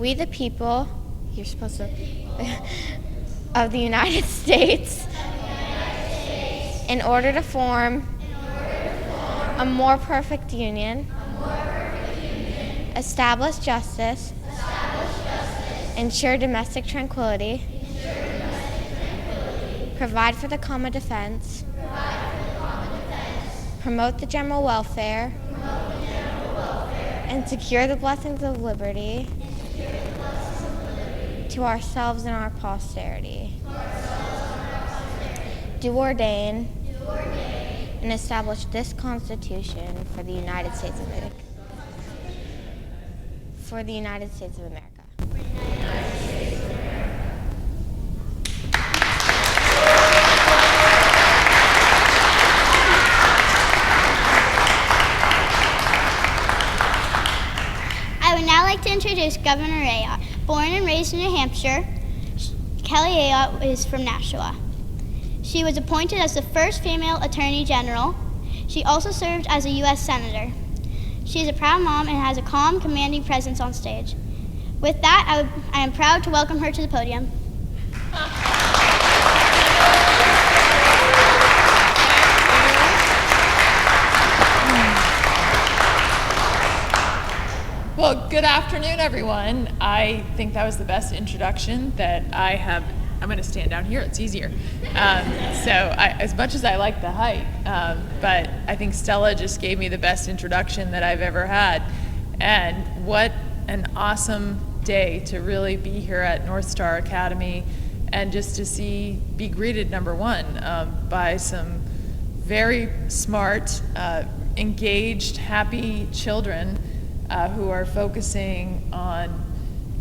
We the people, you're supposed to, of the United States, in order to form a more perfect union, establish justice, ensure domestic tranquility, provide for the common defense, promote the general welfare, and secure the blessings of liberty to ourselves and our posterity. Do ordain and establish this Constitution for the United States of America. For the United States of America. I would now like to introduce Governor Ayotte. Born and raised in New Hampshire, Kelly Ayotte is from Nashua. She was appointed as the first female Attorney General. She also served as a U.S. Senator. She is a proud mom and has a calm, commanding presence on stage. With that, I am proud to welcome her to the podium. Well, good afternoon, everyone. I think that was the best introduction that I have. I'm going to stand down here, it's easier. As much as I like the height, but I think Stella just gave me the best introduction that I've ever had. And what an awesome day to really be here at North Star Academy and just to be greeted, number one, by some very smart, engaged, happy children who are focusing on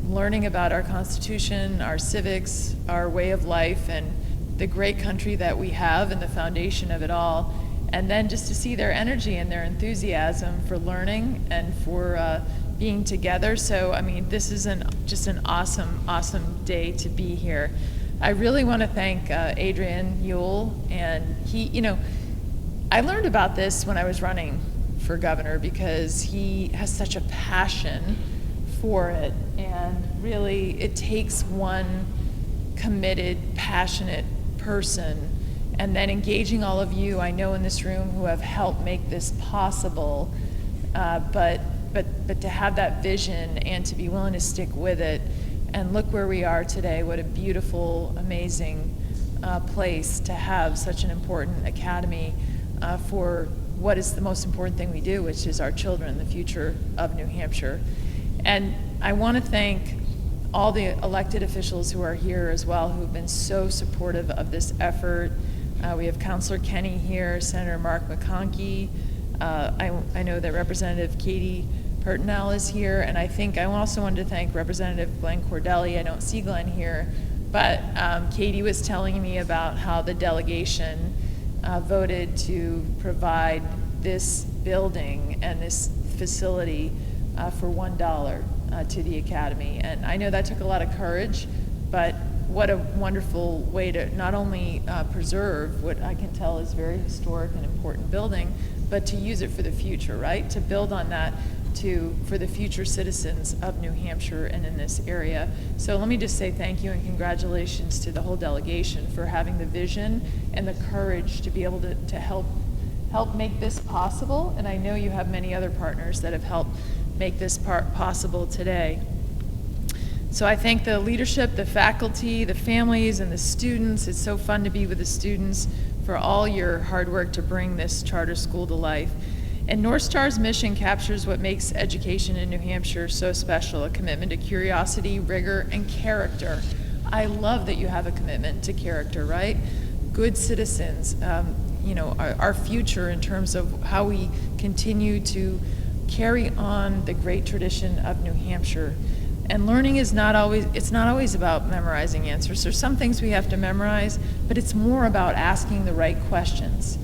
learning about our Constitution, our civics, our way of life, and the great country that we have and the foundation of it all. And then just to see their energy and their enthusiasm for learning and for being together. So, I mean, this is just an awesome, awesome day to be here. I really want to thank Adrian Ewell, and I learned about this when I was running for governor because he has such a passion for it, and really it takes one committed, passionate person, and then engaging all of you I know in this room who have helped make this possible, but to have that vision and to be willing to stick with it, and look where we are today. What a beautiful, amazing place to have such an important academy for what is the most important thing we do, which is our children, the future of New Hampshire. And I want to thank all the elected officials who are here as well, who've been so supportive of this effort. We have Councilor Kenny here, Senator Mark McConkey. I know that Representative Katie Pertinel is here, and I think I also wanted to thank Representative Glenn Cordelli. I don't see Glenn here, but Katie was telling me about how the delegation voted to provide this building and this facility for $1 to the Academy. And I know that took a lot of courage, but what a wonderful way to not only preserve what I can tell is very historic and important building, but to use it for the future, right? To build on that for the future citizens of New Hampshire and in this area. So let me just say thank you and congratulations to the whole delegation for having the vision and the courage to be able to help make this possible. And I know you have many other partners that have helped make this part possible today. So I thank the leadership, the faculty, the families, and the students. It's so fun to be with the students for all your hard work to bring this charter school to life. And North Star's mission captures what makes education in New Hampshire so special, a commitment to curiosity, rigor, and character. I love that you have a commitment to character, right? Good citizens, our future in terms of how we continue to carry on the great tradition of New Hampshire. And learning is not always about memorizing answers. There's some things we have to memorize, but it's more about asking the right questions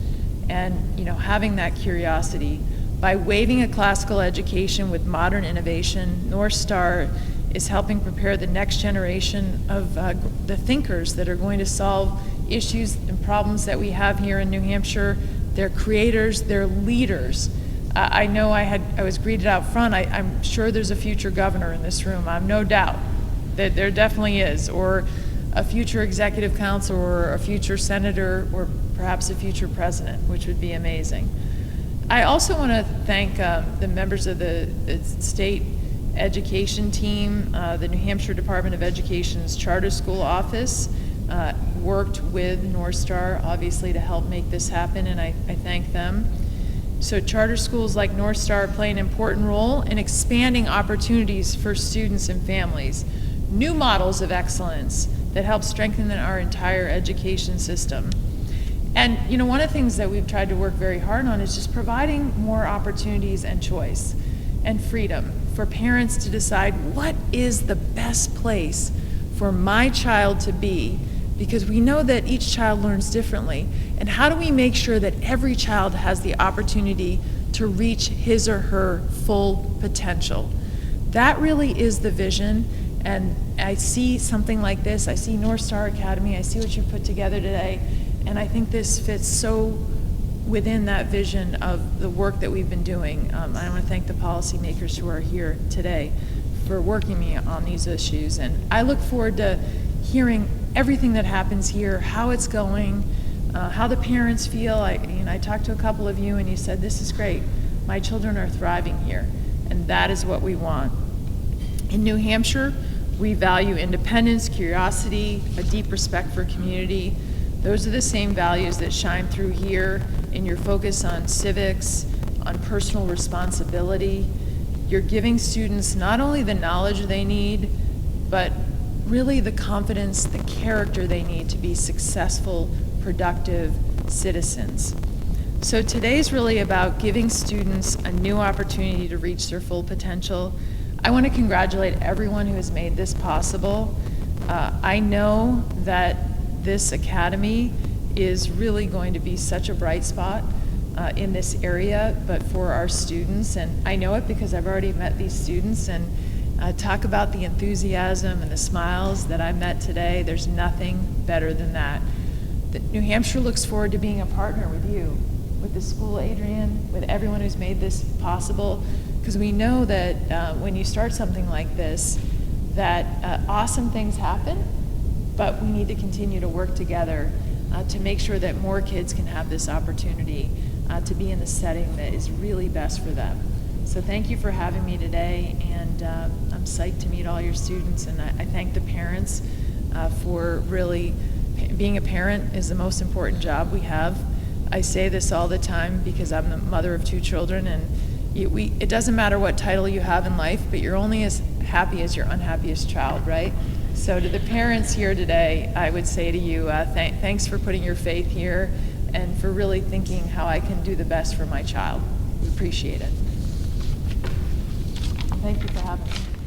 and having that curiosity. By waiving a classical education with modern innovation, North Star is helping prepare the next generation of the thinkers that are going to solve issues and problems that we have here in New Hampshire. They're creators, they're leaders. I know I was greeted out front. I'm sure there's a future governor in this room. I'm no doubt that there definitely is, or a future executive council, or a future senator, or perhaps a future president, which would be amazing. I also want to thank the members of the state education team. The New Hampshire Department of Education's charter school office worked with North Star, obviously, to help make this happen, and I thank them. So charter schools like North Star play an important role in expanding opportunities for students and families, new models of excellence that help strengthen our entire education system. And one of the things that we've tried to work very hard on is just providing more opportunities and choice and freedom for parents to decide what is the best place for my child to be, because we know that each child learns differently. And how do we make sure that every child has the opportunity to reach his or her full potential? That really is the vision. And I see something like this. I see North Star Academy. I see what you put together today. And I think this fits so within that vision of the work that we've been doing. I want to thank the policymakers who are here today for working with me on these issues. And I look forward to hearing everything that happens here, how it's going, how the parents feel. I talked to a couple of you and you said, this is great. My children are thriving here. And that is what we want. In New Hampshire, we value independence, curiosity, a deep respect for community. Those are the same values that shine through here in your focus on civics, on personal responsibility. You're giving students not only the knowledge they need, but really the confidence, the character they need to be successful, productive citizens. So today's really about giving students a new opportunity to reach their full potential. I want to congratulate everyone who has made this possible. I know that this academy is really going to be such a bright spot in this area, but for our students, and I know it because I've already met these students, and talk about the enthusiasm and the smiles that I met today. There's nothing better than that. New Hampshire looks forward to being a partner with you, with the school, Adrian, with everyone who's made this possible, because we know that when you start something like this, that awesome things happen, but we need to continue to work together to make sure that more kids can have this opportunity to be in the setting that is really best for them. So thank you for having me today, and I'm psyched to meet all your students, and I thank the parents for really, being a parent is the most important job we have. I say this all the time because I'm the mother of 2 children, and it doesn't matter what title you have in life, but you're only as happy as your unhappiest child, right? So to the parents here today, I would say to you, thanks for putting your faith here and for really thinking how I can do the best for my child. We appreciate it. Thank you for having me.